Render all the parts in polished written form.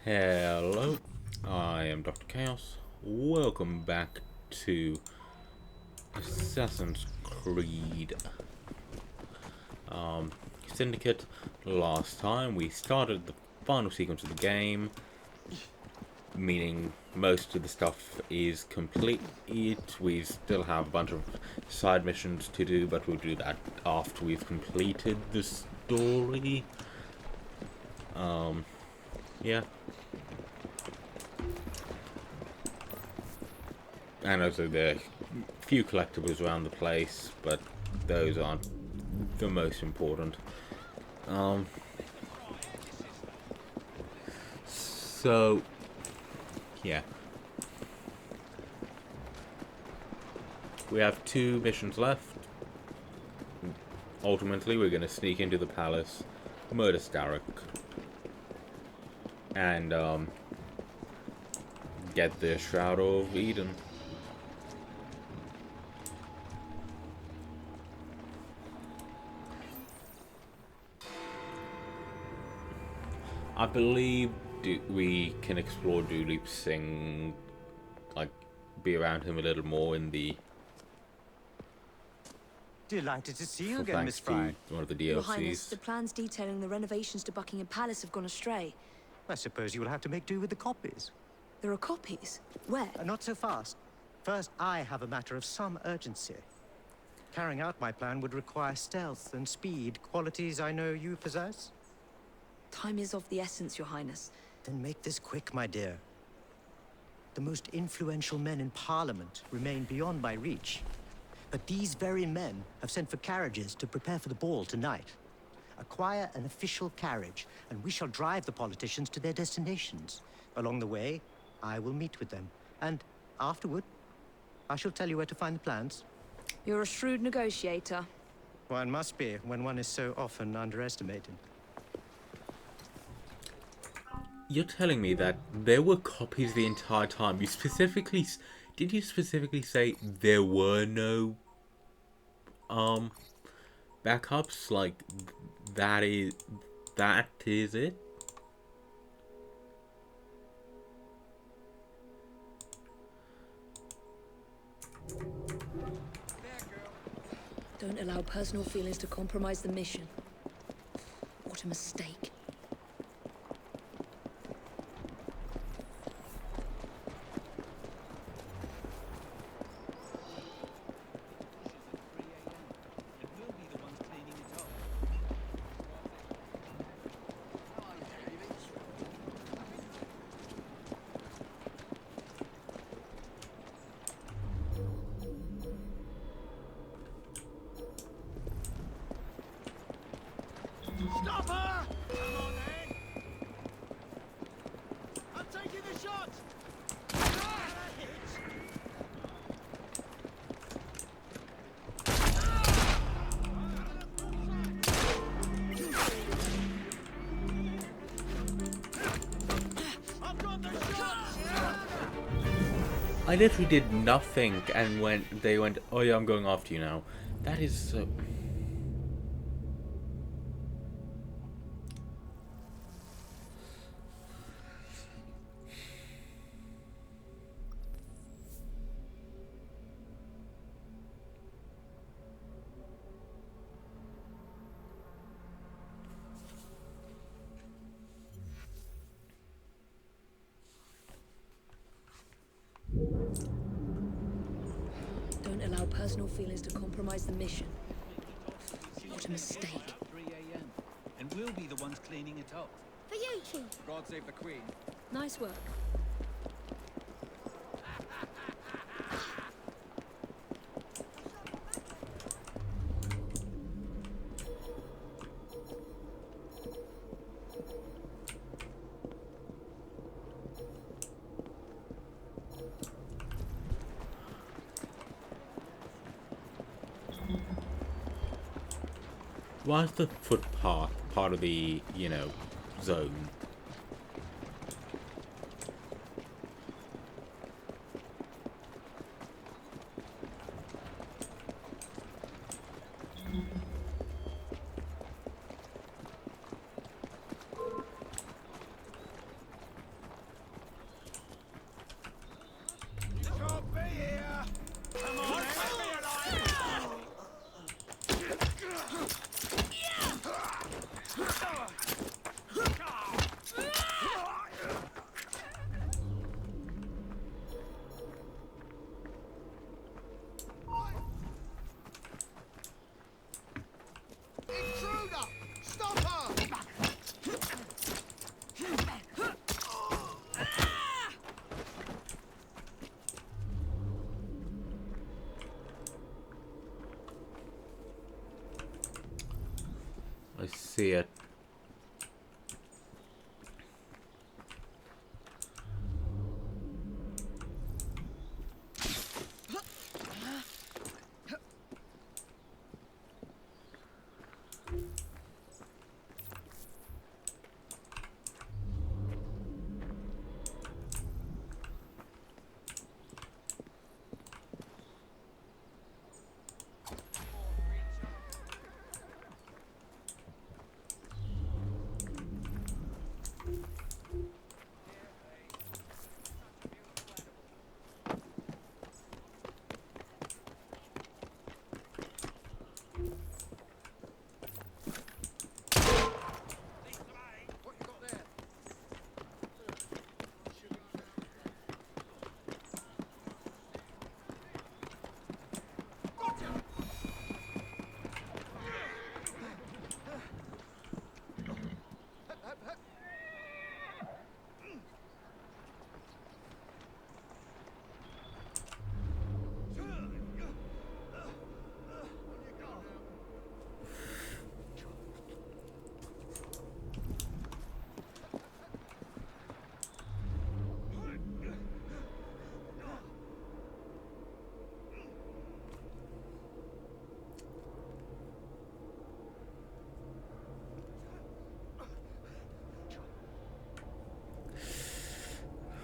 Hello, I am Dr. Chaos. Welcome back to Assassin's Creed Syndicate. Last time we started the final sequence of the game, meaning most of the stuff is complete. We still have a bunch of side missions to do, but we'll do that after we've completed the story. Yeah. And also there are a few collectibles around the place, but those aren't the most important. So, yeah. We have 2 missions left. Ultimately, we're going to sneak into the palace, murder Starrick, and get the Shroud of Eden. I believe we can explore Duleep Singh, like, be around him a little more in the... Delighted to see you again, Miss thanks Fry. to one of the Your Highness, the DLCs. plans detailing the renovations to Buckingham Palace have gone astray. I suppose you will have to make do with the copies. There are copies? Where? Not so fast. First, I have a matter of some urgency. Carrying out my plan would require stealth and speed, qualities I know you possess. Time is of the essence, Your Highness. Then make this quick, my dear. The most influential men in Parliament remain beyond my reach. But these very men have sent for carriages to prepare for the ball tonight. Acquire an official carriage, and we shall drive the politicians to their destinations. Along the way, I will meet with them. And afterward, I shall tell you where to find the plans. You're a shrewd negotiator. One must be when one is so often underestimated. You're telling me that there were copies the entire time. Did you specifically say there were no backups? Like that is it? Don't allow personal feelings to compromise the mission. What a mistake. Stop her! Come on, then! I'm taking the shot! Ah, that hits! I've got the shot! I literally did nothing, and they went, "Oh yeah, I'm going after you now." That is so. Don't allow personal feelings to compromise the mission. What a mistake. 3 a.m. And we'll be the ones cleaning it up. For you two. God save the Queen. Nice work. Why is the footpath part of the, zone? see it.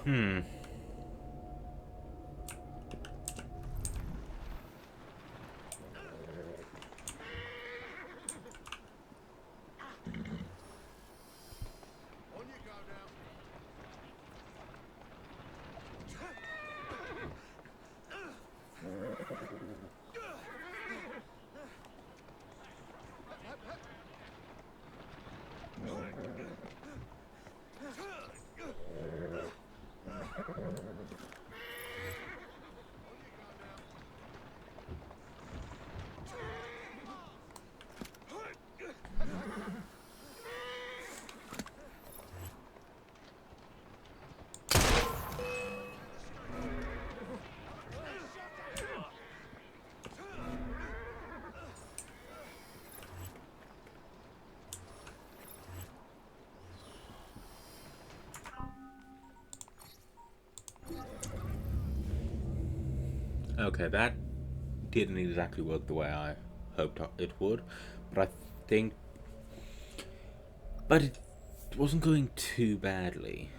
Hmm. Okay, that didn't exactly work the way I hoped it would, but I think... But it wasn't going too badly.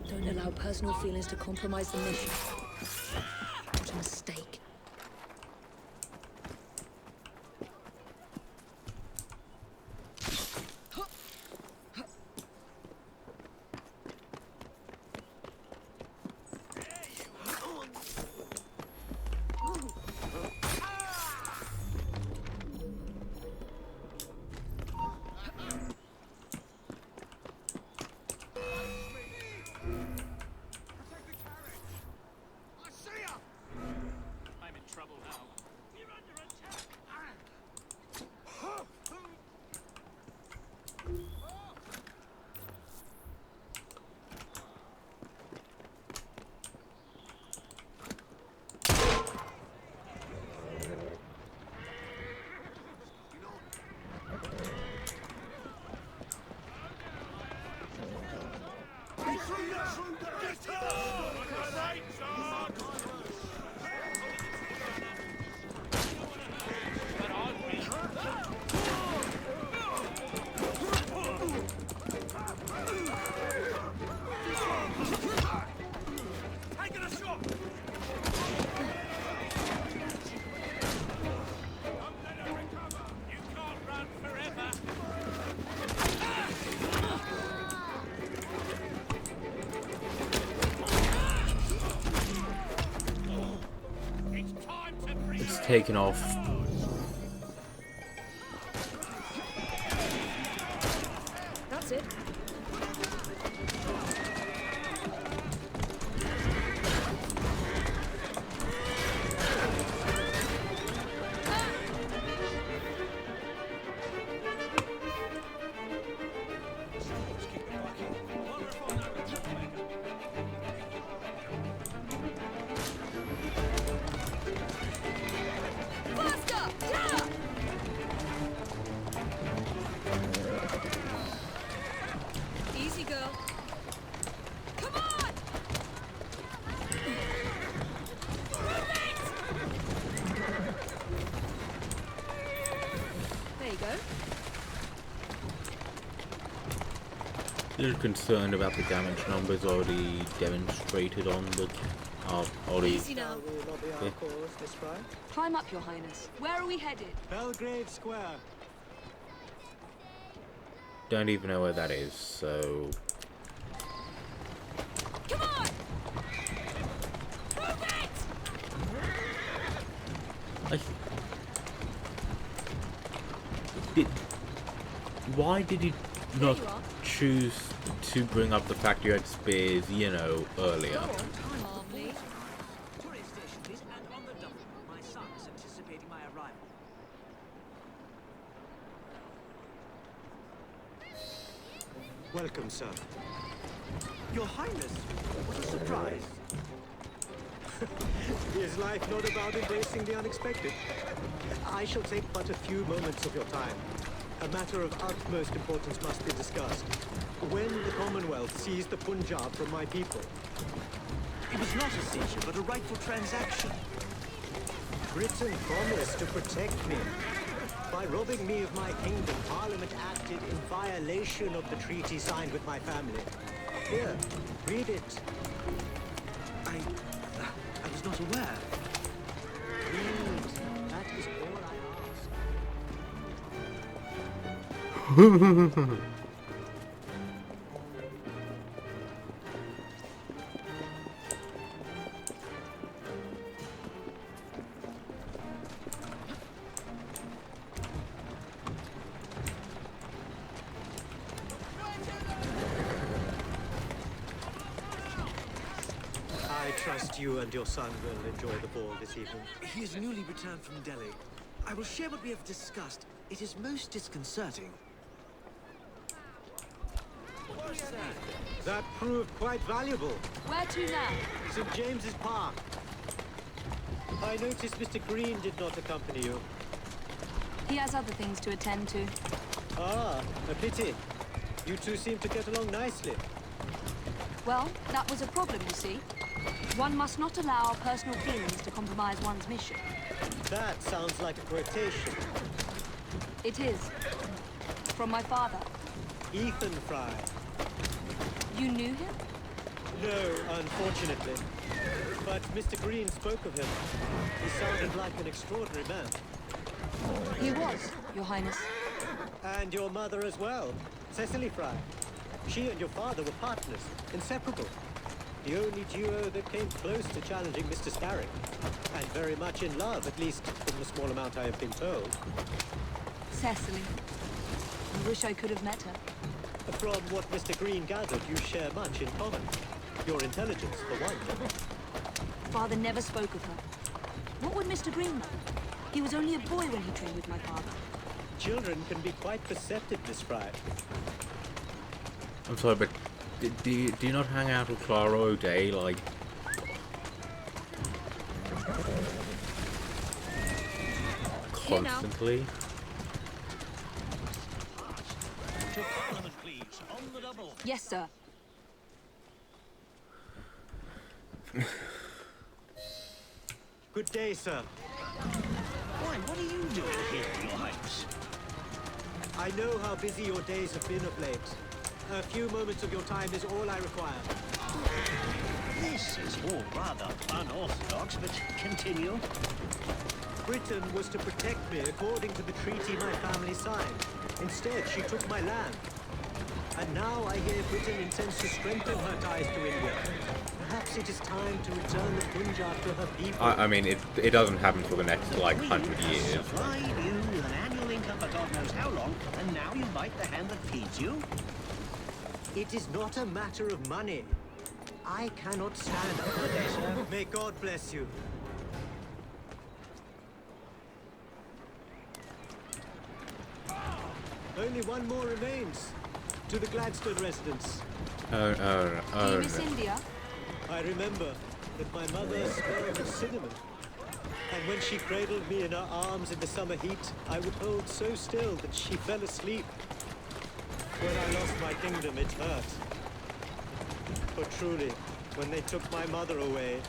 Don't allow personal feelings to compromise the mission. What a mistake. Taken off. That's it. little concerned about the damage numbers already demonstrated on the already. Easy now. Yeah. Climb up, Your Highness. Where are we headed? Belgrade Square. Don't even know where that is, so Come on! Move it! why did you not choose to bring up the fact you had spears, you know, earlier? Go on, calmly. Tourist station, please, and on the double. My son is anticipating my arrival. Welcome, sir. Your Highness, what a surprise. Is life not about embracing the unexpected? I shall take but a few moments of your time. A matter of utmost importance must be discussed. When the Commonwealth seized the Punjab from my people, It was not a seizure, but a rightful transaction. Britain promised to protect me. By robbing me of my kingdom, Parliament acted in violation of the treaty signed with my family. Here, read it. I was not aware. Read. That is all I ask. I trust you and your son will enjoy the ball this evening. He is newly returned from Delhi. I will share what we have discussed. It is most disconcerting. That proved quite valuable. Where to now? St. James's Park. I noticed Mr. Green did not accompany you. He has other things to attend to. Ah, a pity. You two seem to get along nicely. Well, that was a problem, you see. One must not allow personal feelings to compromise one's mission. That sounds like a quotation. It is. From my father. Ethan Fry. You knew him? No, unfortunately. But Mr. Green spoke of him. He sounded like an extraordinary man. He was, Your Highness. And your mother as well, Cecily Fry. She and your father were partners, inseparable. The only duo that came close to challenging Mr. Starrick. And very much in love, at least from the small amount I have been told. Cecily. I wish I could have met her. From what Mr. Green gathered, you share much in common. Your intelligence, for one. Father never spoke of her. What would Mr. Green know? He was only a boy when he trained with my father. Children can be quite perceptive, Miss Fry. I'm sorry, but do you not hang out with Clara O'Day, like? Constantly? To Parliament, please. On the double. Yes, sir. Good day, sir. Why, what are you doing here, Your Highness? I know how busy your days have been of late. A few moments of your time is all I require. This is all rather unorthodox, but continue. Britain was to protect me according to the treaty my family signed. Instead, she took my land. And now I hear Britain intends to strengthen her ties to India. Perhaps it is time to return the Punjab to her people. I mean, it doesn't happen for the next, like, 100 years. Supplied you with an annual income for God knows how long, and now you bite the hand that feeds you? It is not a matter of money. I cannot stand up. May God bless you. Only one more remains. To the Gladstone residence. Do you miss No. India? I remember that my mother smelled of cinnamon. And when she cradled me in her arms in the summer heat, I would hold so still that she fell asleep. When I lost my kingdom, it hurt. But truly, when they took my mother away,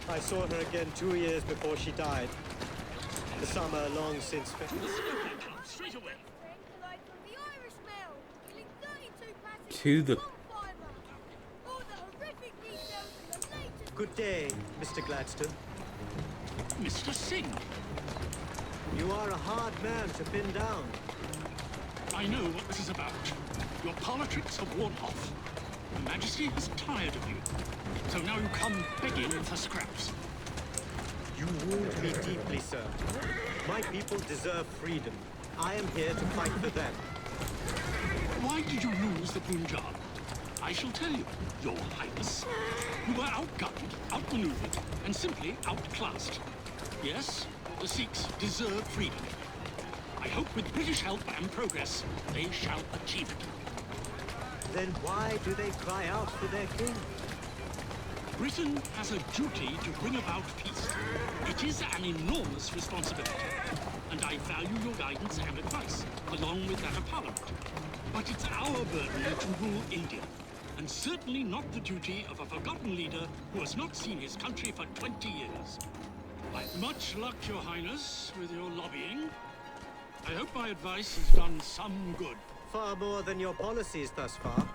I saw her again 2 years before she died. The summer long since... Straight away. Like from the Irish mail, killing 30 to the... Good day, Mr. Gladstone. Mr. Singh, You are a hard man to pin down. I know what this is about. Your politics have worn off. Her Majesty is tired of you. So now you come begging for scraps. You wound me deeply, sir. My people deserve freedom. I am here to fight for them. Why did you lose the Punjab? I shall tell you, Your Highness. You were outgunned, outmaneuvered, and simply outclassed. Yes, the Sikhs deserve freedom. I hope with British help and progress, they shall achieve it. Then why do they cry out for their king? Britain has a duty to bring about peace. It is an enormous responsibility, and I value your guidance and advice, along with that of Parliament. But it's our burden to rule India, and certainly not the duty of a forgotten leader who has not seen his country for 20 years. Much luck, Your Highness, with your lobbying. I hope my advice has done some good. Far more than your policies thus far.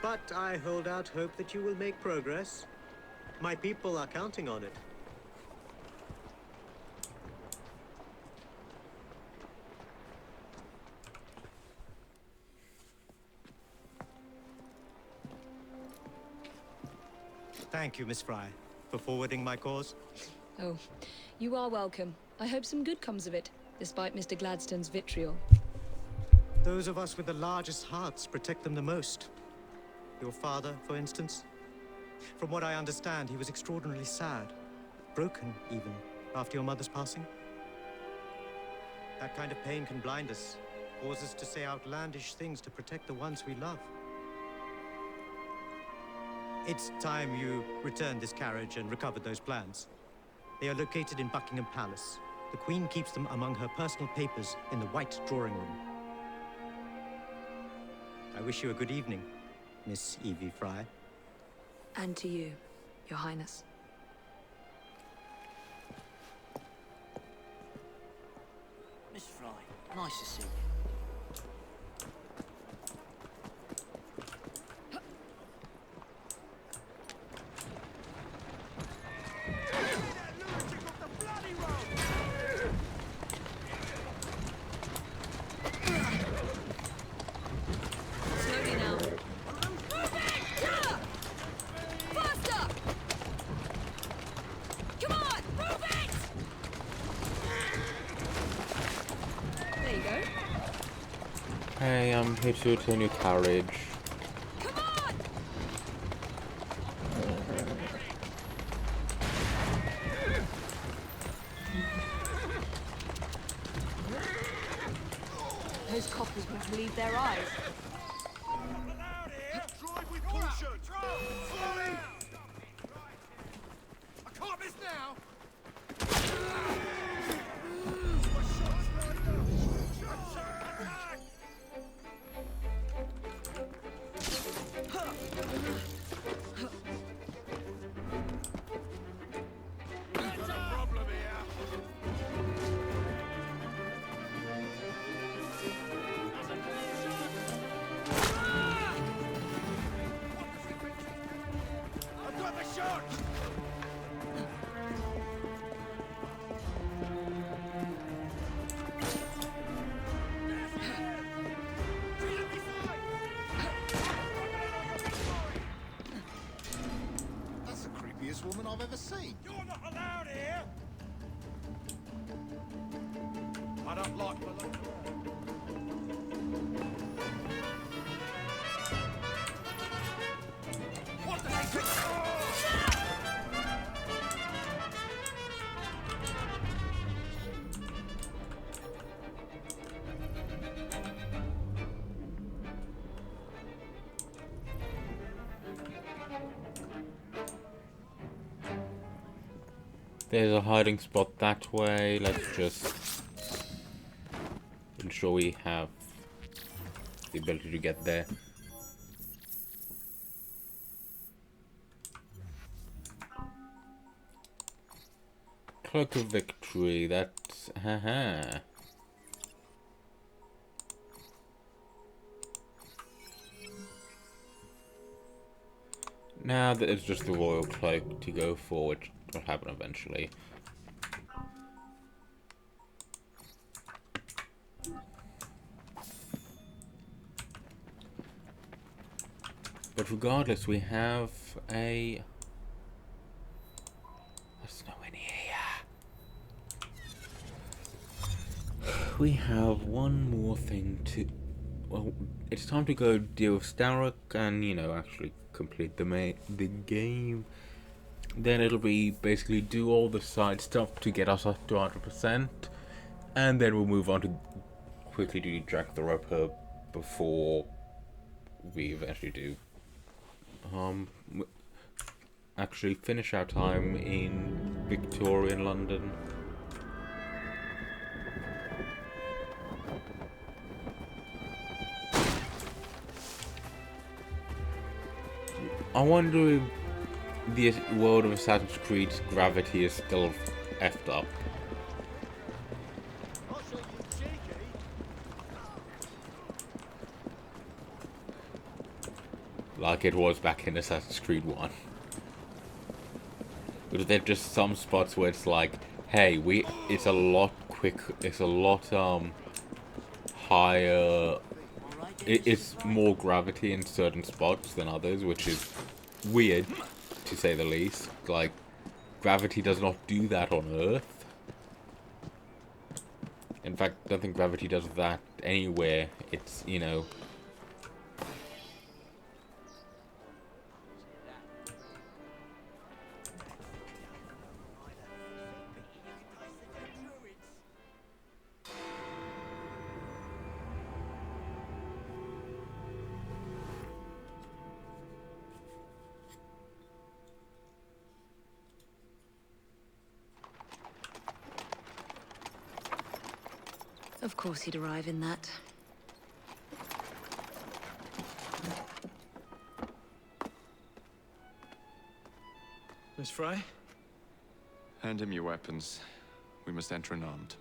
But I hold out hope that you will make progress. My people are counting on it. Thank you, Miss Fry, for forwarding my cause. Oh, you are welcome. I hope some good comes of it, despite Mr. Gladstone's vitriol. Those of us with the largest hearts protect them the most. Your father, for instance. From what I understand, he was extraordinarily sad. Broken, even, after your mother's passing. That kind of pain can blind us, cause us to say outlandish things to protect the ones we love. It's time you returned this carriage and recovered those plans. They are located in Buckingham Palace. The Queen keeps them among her personal papers in the White Drawing Room. I wish you a good evening, Miss Evie Fry. And to you, Your Highness. Miss Fry, nice to see you. Slowly now. Faster! Come on, move it! There you go. Hey, I'm here to return your carriage. Come on! Those coppers won't believe their eyes. Drive with caution! Slow down! I can't miss now! There's a problem here! I've got the shot! That's the creepiest woman I've ever seen. You're not allowed here! I don't like my What the heck? There's a hiding spot that way. Let's just ensure we have the ability to get there. Cloak of Victory, that's... haha. Now that it's just the royal cloak to go for, which will happen eventually. But regardless, we have a... There's no one here. We have one more thing to... Well, it's time to go deal with Starrick and, you know, actually complete the game. Then it'll be basically do all the side stuff to get us up to 100%. And then we'll move on to quickly do Jack the Ripper before we eventually do actually finish our time in Victorian London. I wonder if the world of Assassin's Creed's gravity is still effed up. Like it was back in Assassin's Creed 1. But there's just some spots where it's like, hey, it's a lot higher, it's more gravity in certain spots than others, which is weird, to say the least. Like, gravity does not do that on Earth. In fact, I don't think gravity does that anywhere. It's, you know... Of course he'd arrive in that. Miss Fry? Hand him your weapons. We must enter unarmed.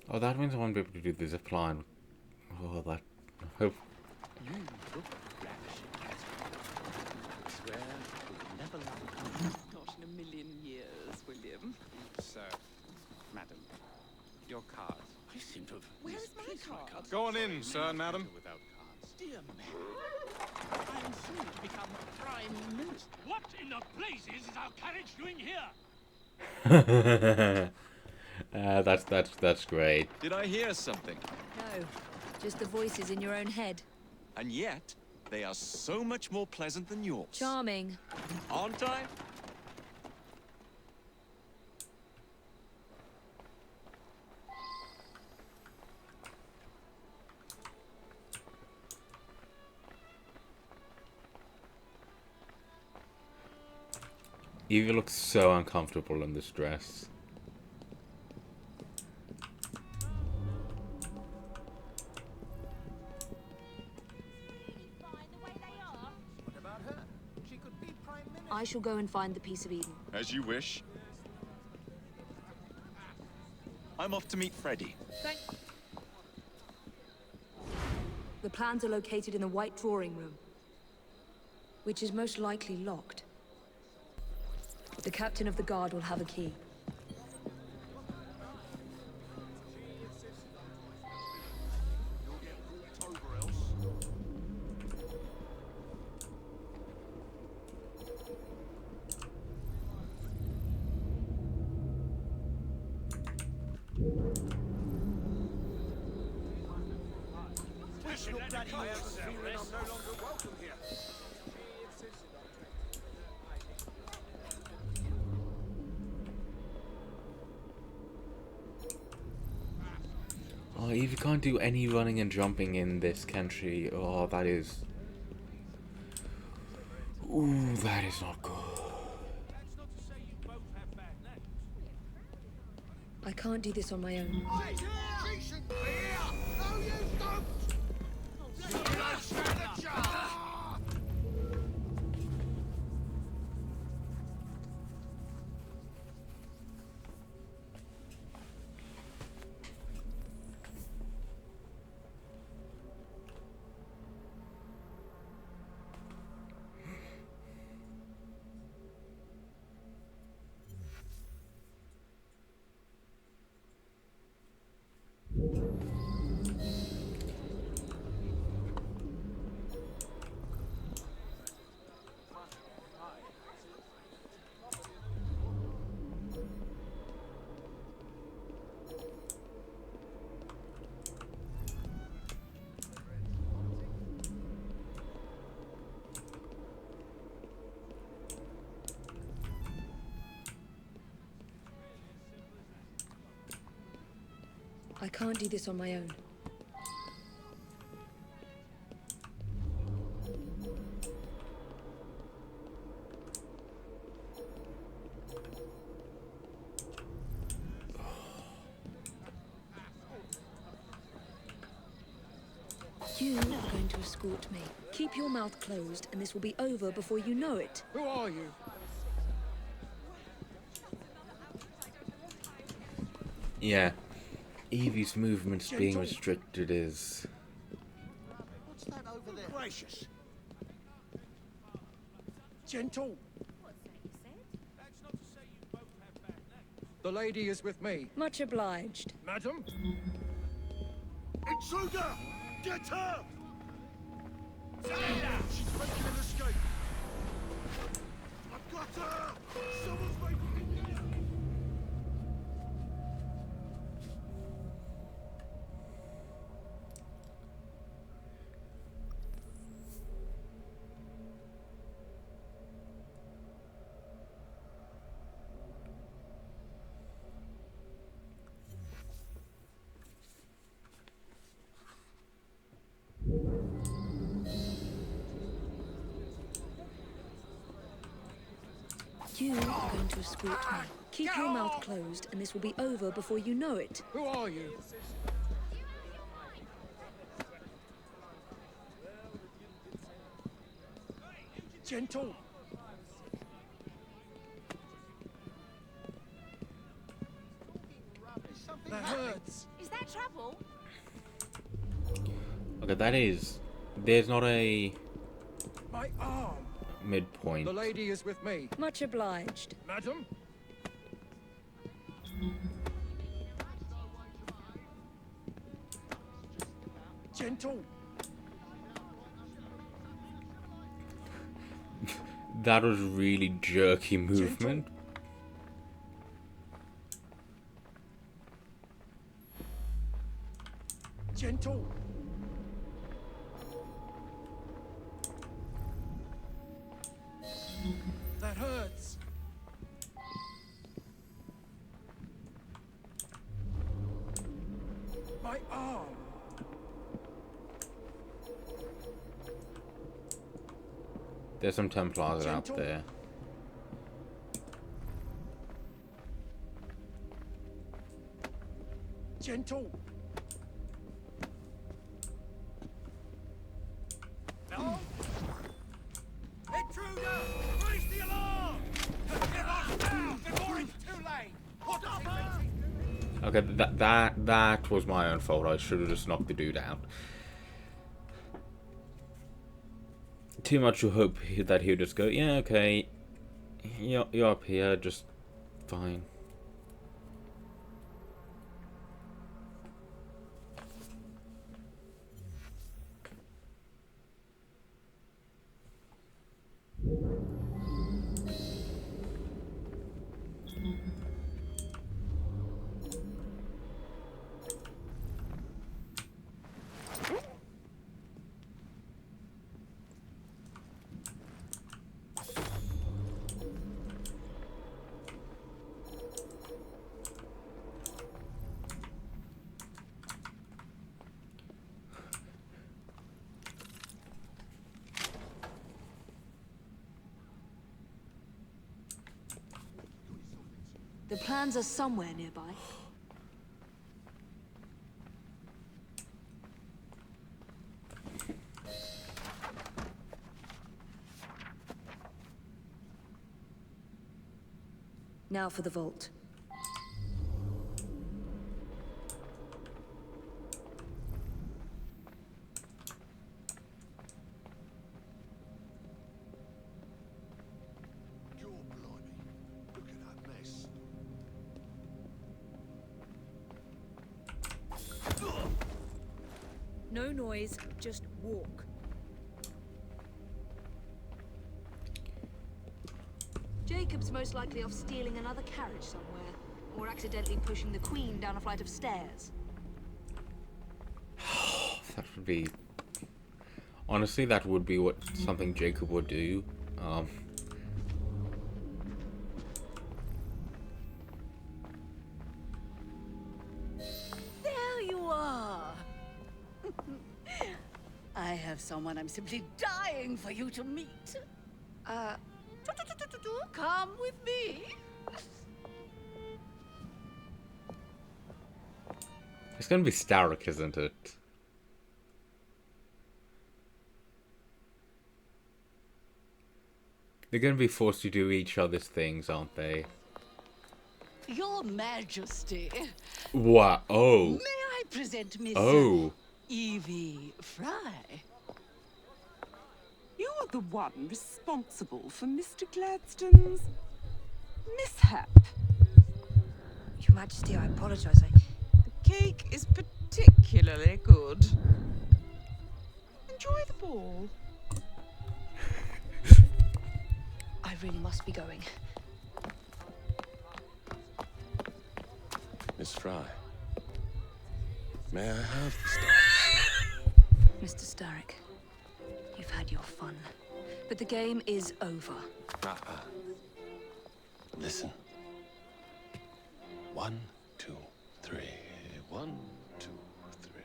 Oh, that means I won't be able to do the zip line. Oh, that... I hope... You look ravishing, I swear you'll never love Not in a million years, William. Sir, madam, your card. I seem to have... Where's my card? Go on in, sir and madam. Without cards. Dear man, I'm soon to become Prime Minister. What in the blazes is our carriage doing here? That's great. Did I hear something? No, just the voices in your own head. And yet, they are so much more pleasant than yours. Charming. Aren't I? Evie looks so uncomfortable in this dress. I shall go and find the Piece of Eden. As you wish. I'm off to meet Freddy. The plans are located in the White Drawing Room, which is most likely locked. The captain of the guard will have a key. Oh, Evie can't do any running and jumping in this, can she? Oh, that is... Ooh, that is not good. I can't do this on my own. can't do this on my own. You are going to escort me. Keep your mouth closed, and this will be over before you know it. Who are you? Yeah. Evie's movements being restricted is... What's that over there? Gracious. Gentle. The lady is with me. Much obliged. Madam? Intruder! Get her! She's making an escape. I've got her! Someone's making... You are going to escort me. Keep your mouth closed, and this will be over before you know it. Who are you? Gentle. That hurts. Is that trouble? Okay, that is... There's not a My arm. midpoint. The lady is with me. Much obliged. Madam? Gentle. That was really jerky movement. Gentle. That hurts. My arm. There's some Templars out Gentle. there. Gentle. No? Intruder! Raise the alarm! Get lost now before it's too late! What Okay, that was my own fault. I should have just knocked the dude out. Too much to hope that he would just go, yeah, okay, you're up here, just fine. The plans are somewhere nearby. Now for the vault. God blimey. Look at that mess. No noise, just walk. Jacob's most likely off stealing another carriage somewhere, or accidentally pushing the Queen down a flight of stairs. That would be... Honestly, that would be what something Jacob would do. There you have someone I'm simply dying for you to meet. Come with me. It's gonna be Starrick, isn't it? They're gonna be forced to do each other's things, aren't they? Your Majesty. What? Oh. May I present Miss Evie Fry? You're the one responsible for Mr. Gladstone's mishap. Your Majesty, I apologize. The cake is particularly good. Enjoy the ball. I really must be going. Miss Fry, may I have the star? Mr. Starrick, you've had your fun, but the game is over. Listen. 1, 2, 3. 1, 2, 3.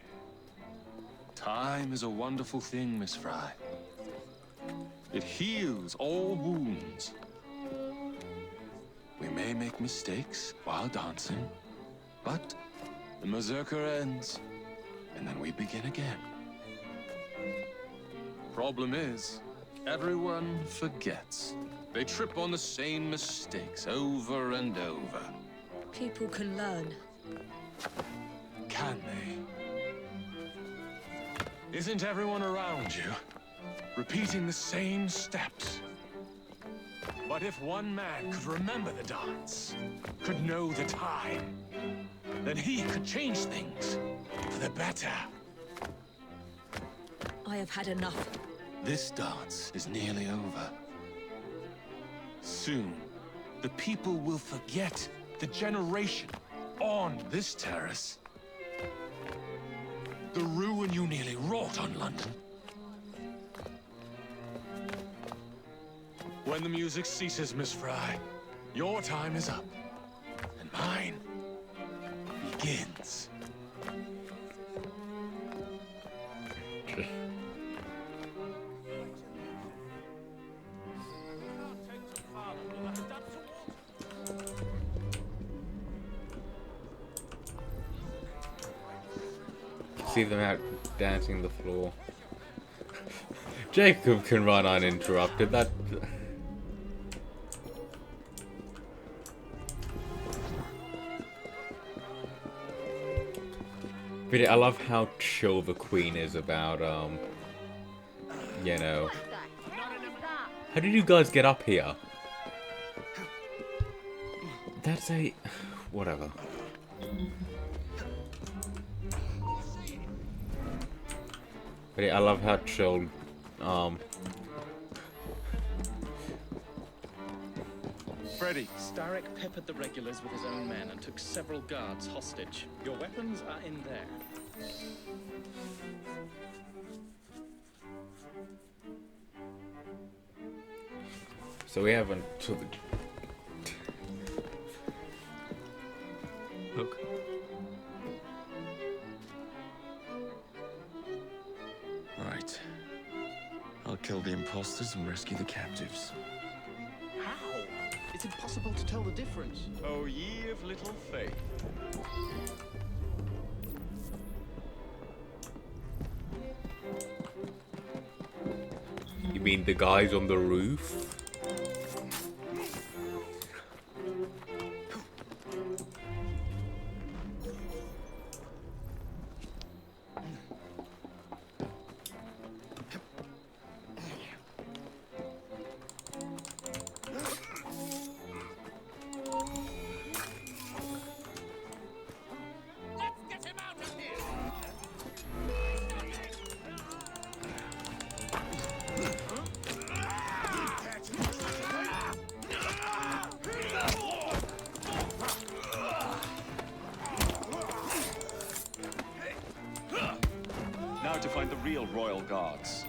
Time is a wonderful thing, Miss Fry. It heals all wounds. We may make mistakes while dancing, but the Berserker ends, and then we begin again. Problem is, everyone forgets. They trip on the same mistakes over and over. People can learn. Can they? Isn't everyone around you repeating the same steps? But if one man could remember the dance, could know the time, then he could change things for the better. I have had enough. This dance is nearly over. Soon, the people will forget the generation on this terrace. The ruin you nearly wrought on London. When the music ceases, Miss Fry, your time is up, and mine begins. See them out dancing the floor. Jacob can run uninterrupted. That. But I love how chill the Queen is about, you know. How did you guys get up here? That's a... whatever. But yeah, I love how chill, Freddy, Starrick peppered the regulars with his own men and took several guards hostage. Your weapons are in there. So we have until the... Look. Right. I'll kill the imposters and rescue the captives. How? It's impossible to tell the difference. Oh, ye of little faith. You mean the guys on the roof? Now to find the real royal guards.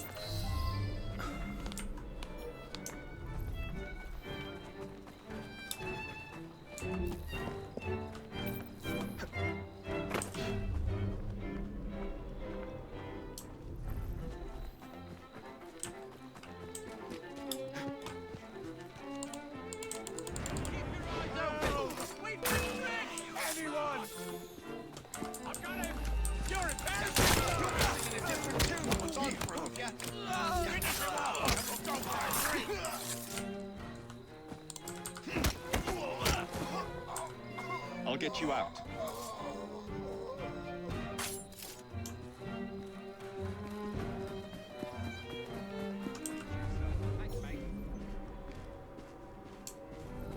get you out.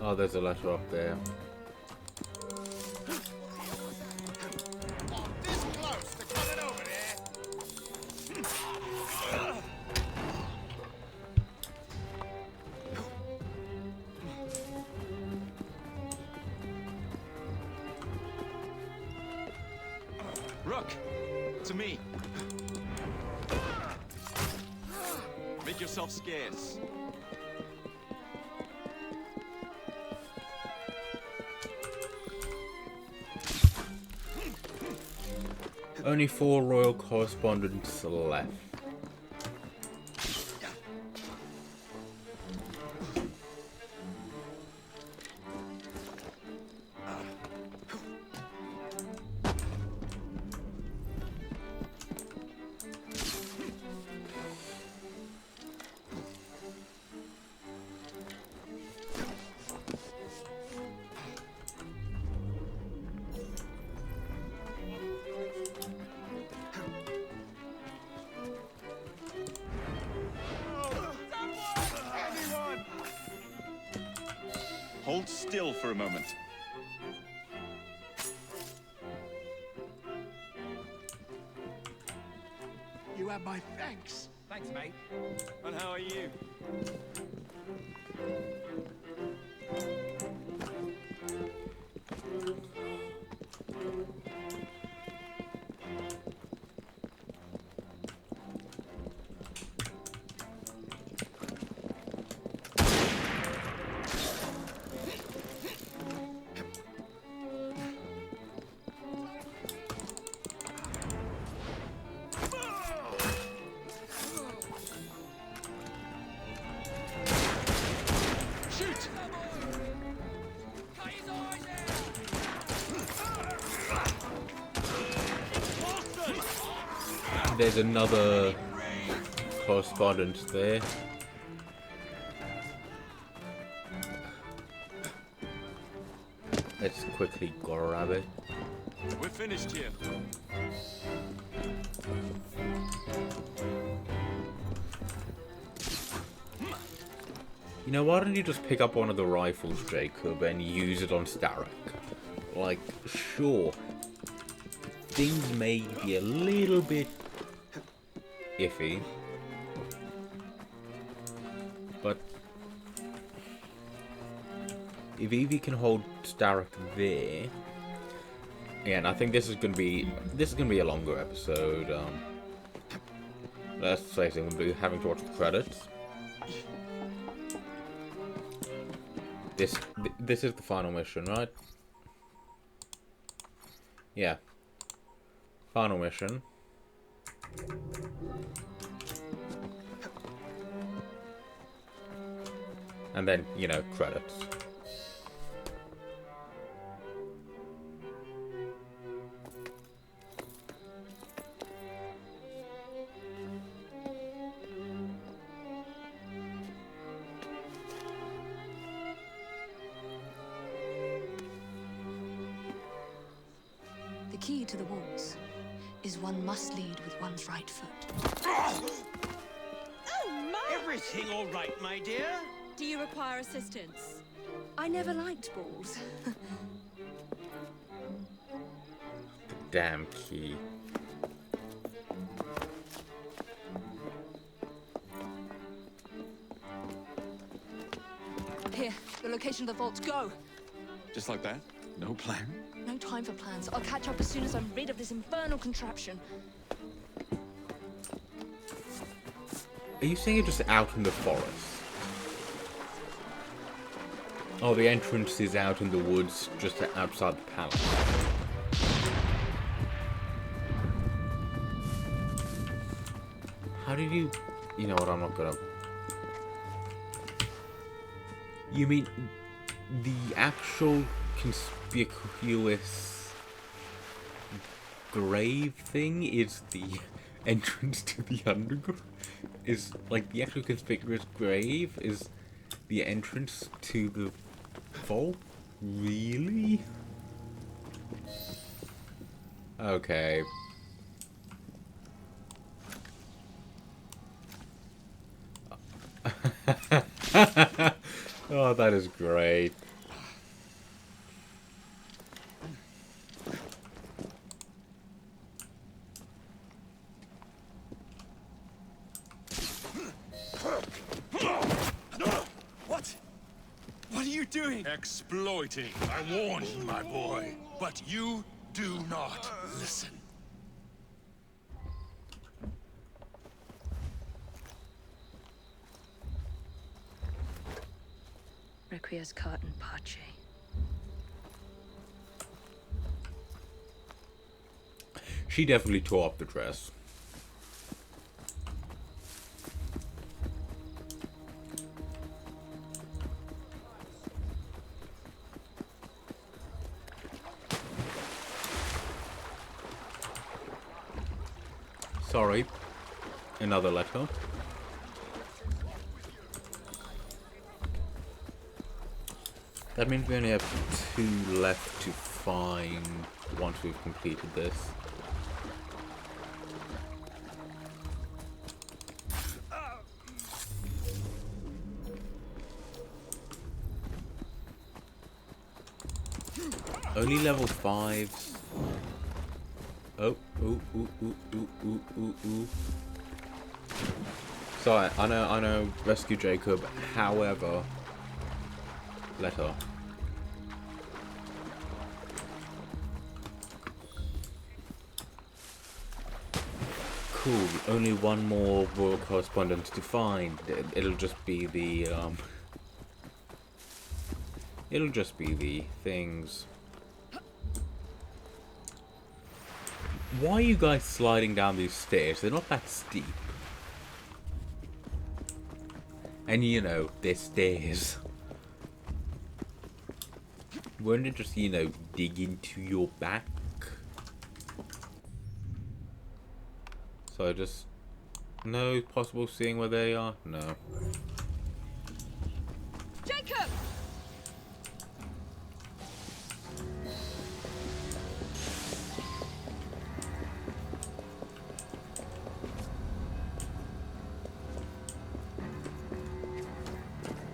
Oh, there's a letter up there. This close to coming over there. Rook, to me. Make yourself scarce. Only 4 royal correspondents left. Hold still for a moment. You have my thanks. Thanks, mate. And how are you? There's another correspondent there. Let's quickly grab it. We're finished here. You know, why don't you just pick up one of the rifles, Jacob, and use it on Starrick? Like, sure, things may be a little bit iffy, but if Evie can hold Starrick there, and I think this is gonna be a longer episode. Let's face it, we'll be having to watch the credits. This is the final mission, right? Yeah. Final mission. And then, you know, credits. The key to the walls is one must lead with one's right foot. Oh, my! Everything all right, my dear? Do you require assistance? I never liked balls. Damn key. Here, the location of the vaults. Go! Just like that? No plan? No time for plans. I'll catch up as soon as I'm rid of this infernal contraption. Are you saying you're just out in the forest? Oh, the entrance is out in the woods, just outside the palace. How did you... You know what, I'm not gonna... You mean the actual conspicuous grave thing is the entrance to the underground? Is, like, the actual conspicuous grave is the entrance to the vault? Really? Okay. Oh, that is great. What? What are you doing? Exploiting. I warned you, my boy. But you do not listen. Requiescat in pace. She definitely tore up the dress. Sorry. Another letter. That means we only have 2 left to find once we've completed this. Only level 5s. Oh, ooh, ooh, ooh, ooh, ooh, ooh, ooh. Sorry, I know, rescue Jacob, however, letter. Cool, only one more royal correspondence to find. It'll just be the, it'll just be the things. Why are you guys sliding down these stairs? They're not that steep. And you know, they're stairs. Wouldn't it just, you know, dig into your back? So just... No possible seeing where they are? No. Jacob!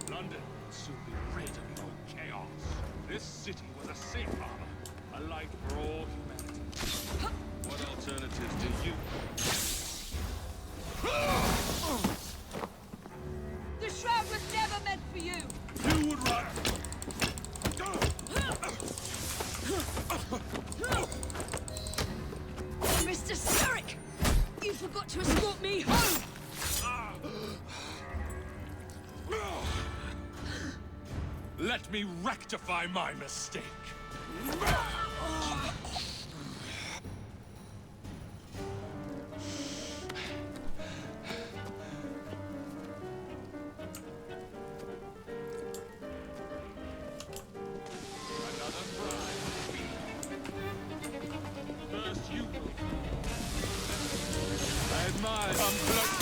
London will soon be rid of your chaos. This city was a safe harbor, a light for all humanity. What alternatives do you? The shroud was never meant for you! You would run. Mr. Starrick! You forgot to escort me home! Let me rectify my mistake. Another prize. First you will. I admire. Come close.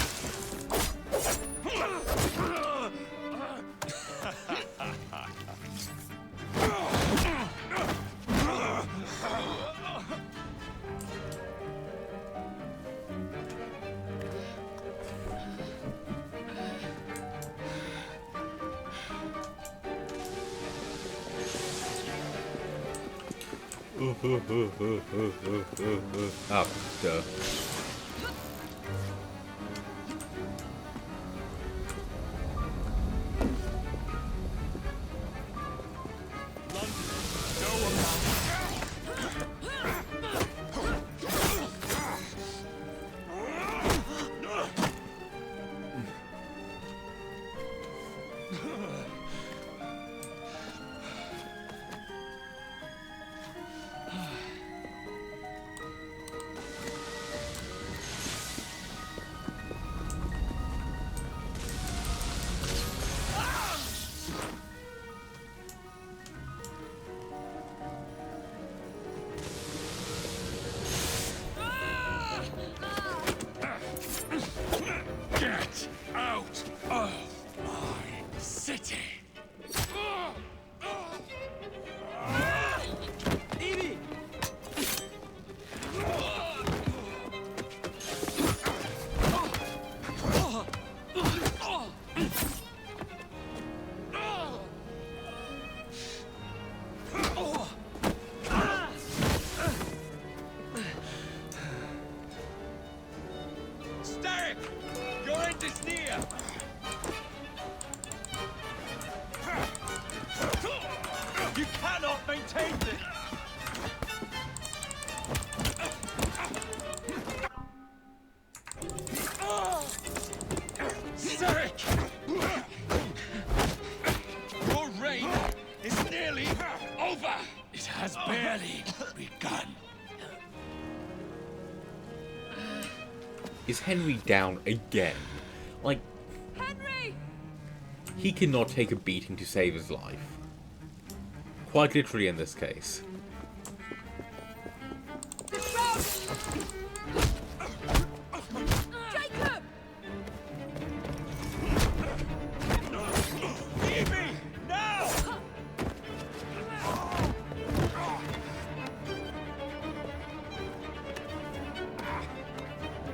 Oh, duh. You cannot maintain this! Starrick! Your reign is nearly over! It has barely begun. Is Henry down again? Like, Henry! he cannot take a beating to save his life. Quite literally in this case. The shroud! Jacob! Evie! Now!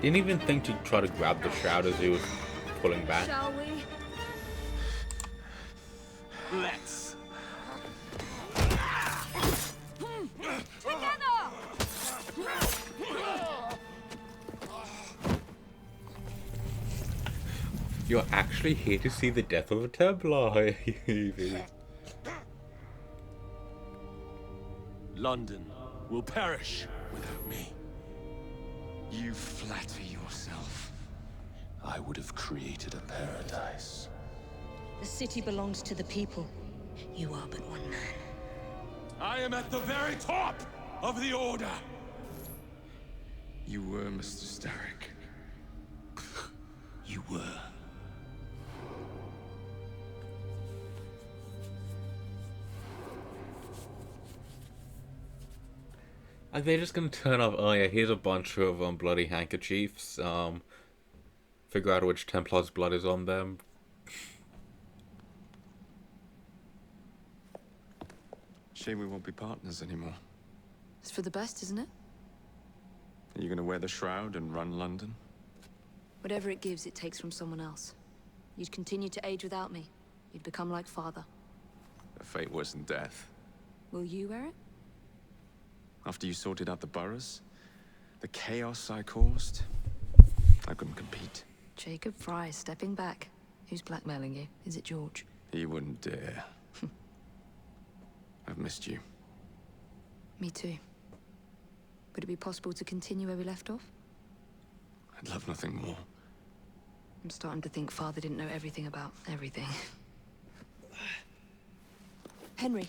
Didn't even think to try to grab the shroud as he was pulling back. Shall we? Let's. Together! You're actually here to see the death of a Templar, Evie. London will perish without me. You flatter yourself. I would have created a paradise. The city belongs to the people. You are but one man. I am at the very top of the Order! You were Mr. Starrick. You were. Are they just gonna turn up, oh yeah, here's a bunch of bloody handkerchiefs, figure out which Templar's blood is on them. Shame we won't be partners anymore. It's for the best, isn't it? Are you gonna wear the shroud and run London? Whatever it gives, it takes from someone else. You'd continue to age without me. You'd become like father. A fate worse than death. Will you wear it? After you sorted out the boroughs, the chaos I caused, I couldn't compete. Jacob Fry stepping back. Who's blackmailing you? Is it George? He wouldn't dare. I've missed you. Me too. Would it be possible to continue where we left off? I'd love nothing more. I'm starting to think Father didn't know everything about everything. Henry.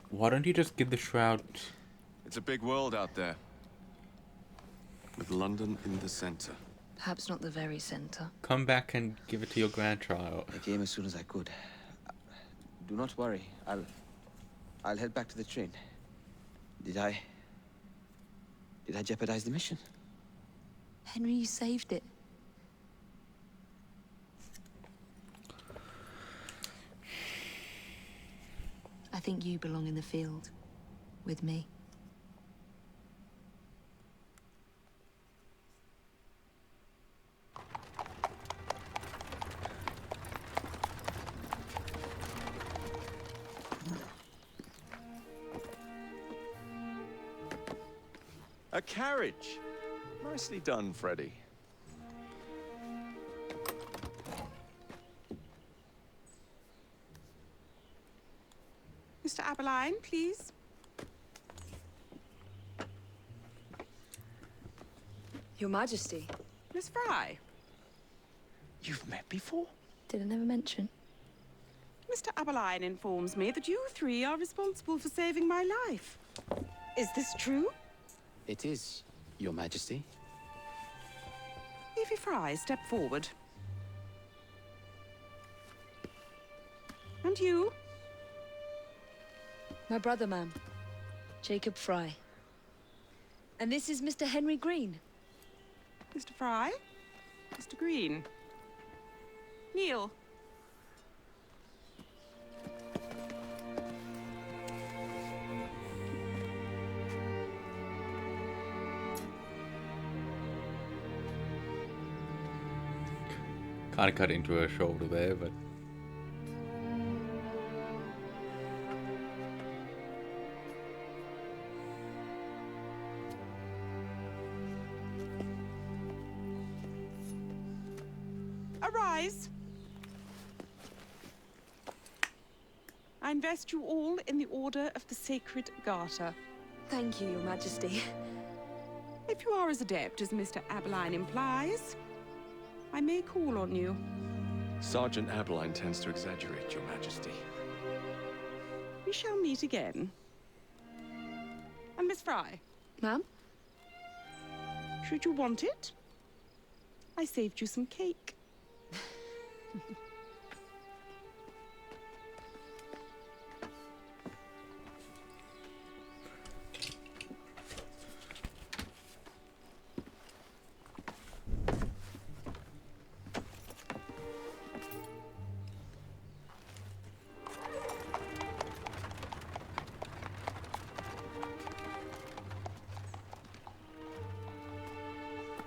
Why don't you just give the shroud? It's a big world out there. With London in the center. Perhaps not the very center. Come back and give it to your grandchild. I came as soon as I could. Do not worry. I'll head back to the train. Did I jeopardize the mission? Henry, you saved it. I think you belong in the field. With me. A carriage. Nicely done, Freddy. Mr. Aberline, please. Your Majesty. Miss Fry. You've met before? Did I never mention? Mr. Aberline informs me that you three are responsible for saving my life. Is this true? It is, Your Majesty. Evie Fry, step forward. And you? My brother, ma'am. Jacob Fry. And this is Mr. Henry Green. Mr. Fry? Mr. Green? Kneel. Kind of cut into her shoulder there, but... Arise. I invest you all in the Order of the Sacred Garter. Thank you, Your Majesty. If you are as adept as Mr. Abeline implies, I may call on you. Sergeant Abeline tends to exaggerate, Your Majesty. We shall meet again. And Miss Fry. Ma'am? Should you want it, I saved you some cake.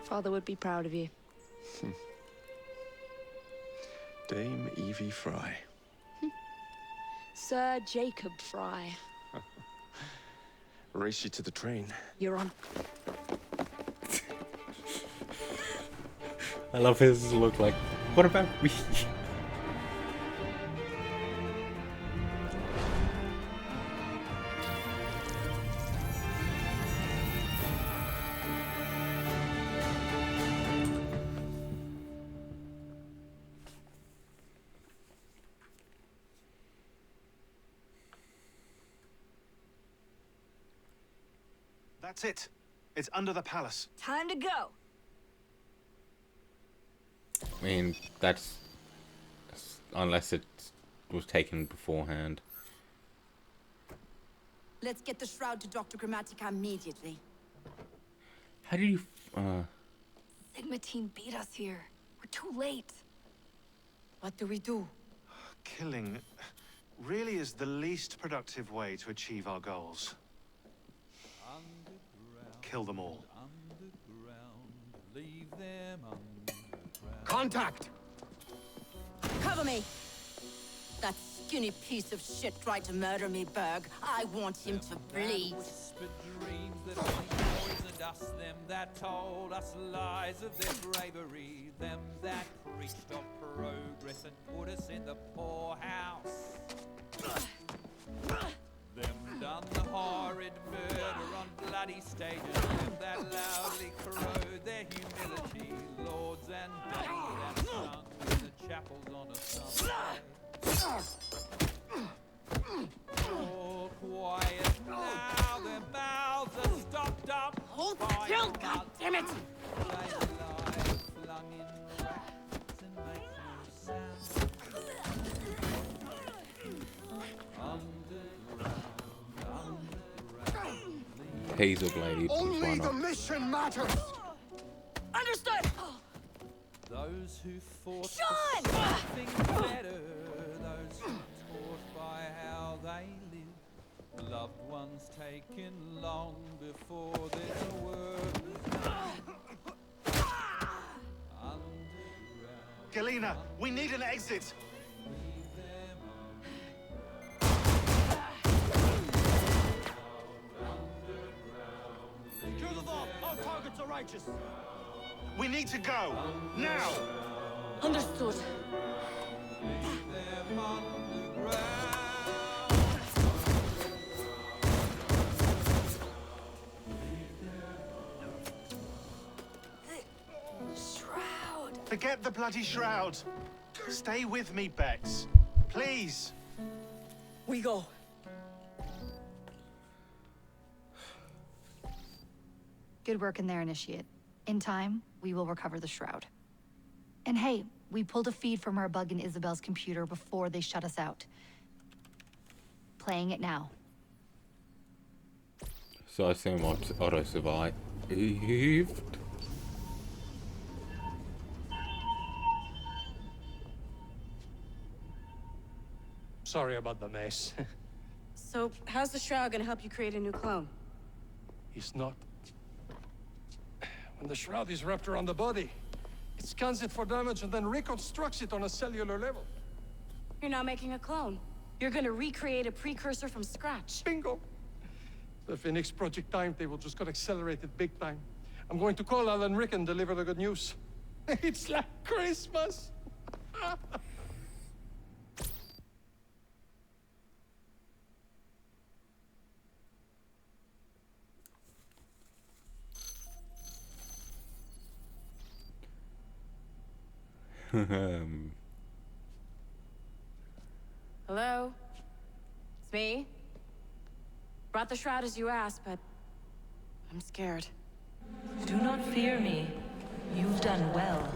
Father would be proud of you. Dame Evie Fry. Sir Jacob Fry. Race you to the train. You're on. I love his look like, what about me? That's it. It's under the palace. Time to go. I mean, that's unless it was taken beforehand. Let's get the shroud to Dr. Grammatica immediately. How do you? Sigma team beat us here. We're too late. What do we do? Killing really is the least productive way to achieve our goals. Kill them all. Leave them underground. Contact! Cover me! That skinny piece of shit tried to murder me, Berg. I want him to bleed. Whispered dreams that only poisoned us, them that told us lies of their bravery, them that preached of progress and put us in the poorhouse. Them done the horrid murder on bloody stages, them that loudly corrode their humility, lords and dames that sung in the chapels on a Sunday. All quiet now, their mouths are stopped up. Hold still, goddammit! They lie flung in racks and make no sound. Hazel blade. Only the mission matters. Understood. Those who fought Sean! for something better, those who taught by how they live, loved ones taken long before their word was known. Galena, we need an exit. Kill the vault. Our targets are righteous. We need to go now. Understood. Shroud. Forget the bloody shroud. Stay with me, Bex. Please. We go. Good work in there, Initiate. In time, we will recover the shroud. And hey, we pulled a feed from our bug in Isabel's computer before they shut us out. Playing it now. So I assume Otto survived. Sorry about the mess. So, how's the shroud gonna help you create a new clone? It's not. When the shroud is wrapped around the body, it scans it for damage and then reconstructs it on a cellular level. You're not making a clone. You're gonna recreate a precursor from scratch. Bingo! The Phoenix Project timetable just got accelerated big time. I'm going to call Alan Rick and deliver the good news. It's like Christmas! Hello? It's me? Brought the shroud as you asked, but I'm scared. Do not fear me. You've done well.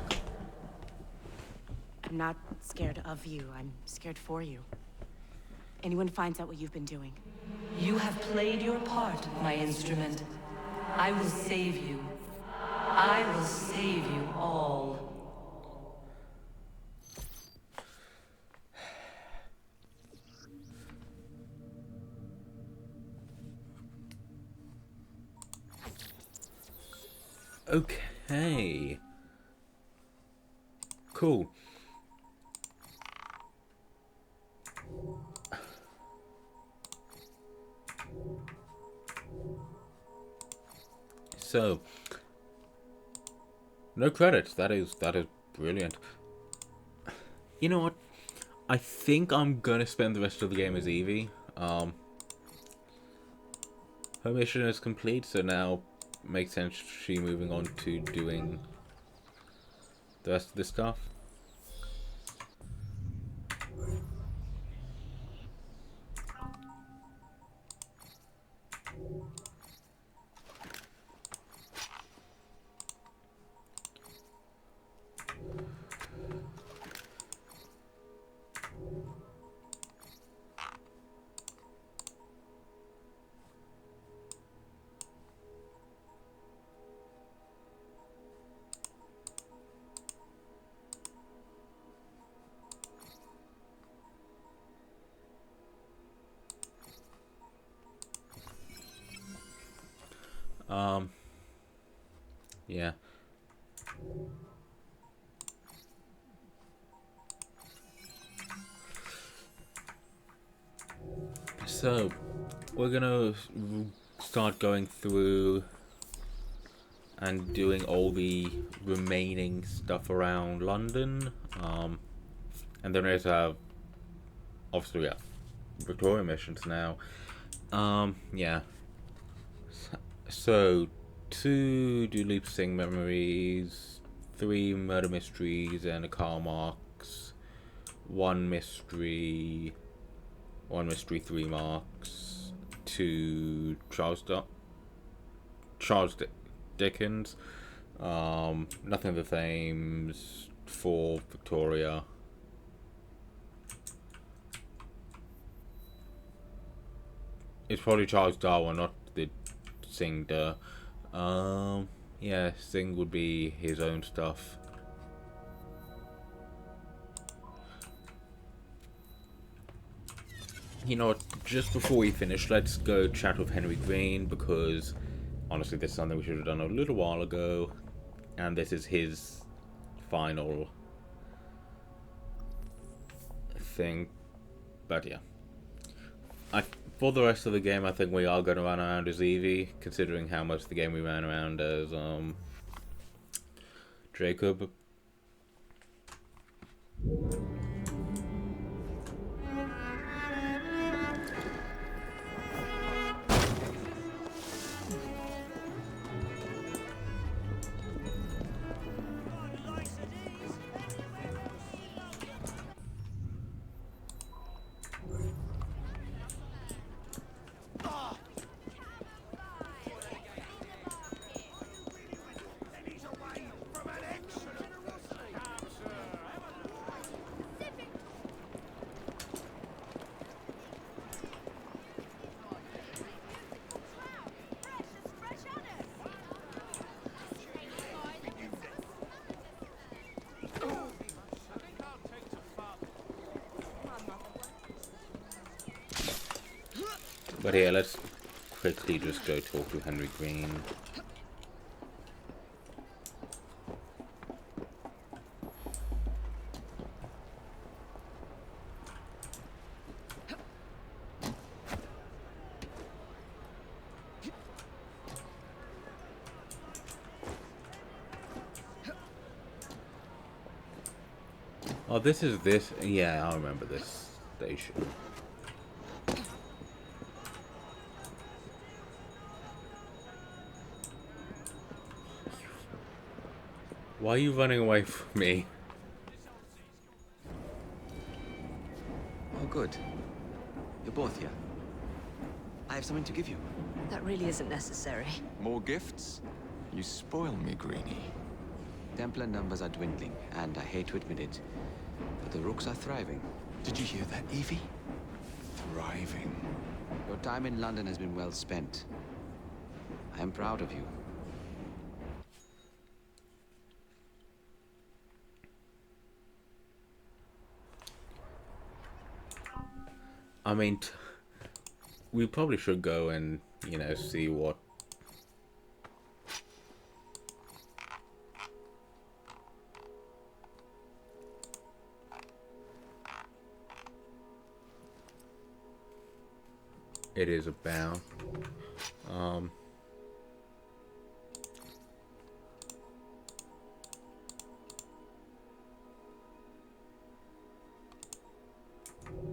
I'm not scared of you. I'm scared for you. Anyone finds out what you've been doing. You have played your part, my instrument. I will save you. I will save you all. Okay. Cool. So, no credits. That is brilliant. You know what? I think I'm gonna spend the rest of the game as Evie. Her mission is complete, so now makes sense she moving on to doing the rest of this stuff. Yeah. So, we're gonna start going through and doing all the remaining stuff around London. And then there's obviously we have Victoria missions now. Yeah. So 2 do Leap Sing memories, 3 murder mysteries and a Karl Marx, 1 mystery, 3 marks, 2 Charles Dickens, Nothing of the Thames, 4 Victoria. It's probably Charles Darwin, not the Sing duh. Yeah, Sing would be his own stuff. You know what, just before we finish, let's go chat with Henry Green, because honestly this is something we should have done a little while ago, and this is his final thing. But yeah, for the rest of the game I think we are going to run around as Evie, considering how much of the game we ran around as Jacob. But yeah, let's quickly just go talk to Henry Green. Oh, this is this. Yeah, I remember this station. Why are you running away from me? Oh, good. You're both here. I have something to give you. That really isn't necessary. More gifts? You spoil me, Greenie. Templar numbers are dwindling, and I hate to admit it, but the Rooks are thriving. Did you hear that, Evie? Thriving. Your time in London has been well spent. I am proud of you. I mean, we probably should go and, you know, see what... it is about.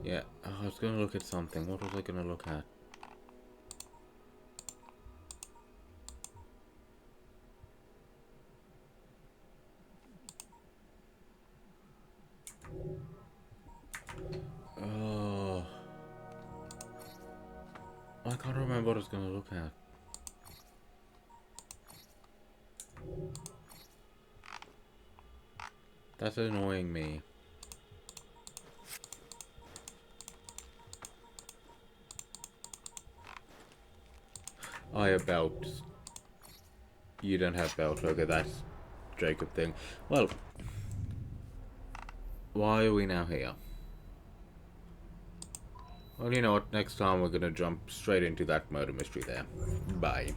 Yeah, I was gonna look at something. What was I gonna look at? Oh, I can't remember what I was gonna look at. That's annoying me. I have belts. You don't have belts. Okay, that's Jacob thing. Well, why are we now here? Well, you know what? Next time we're gonna jump straight into that murder mystery there. Bye.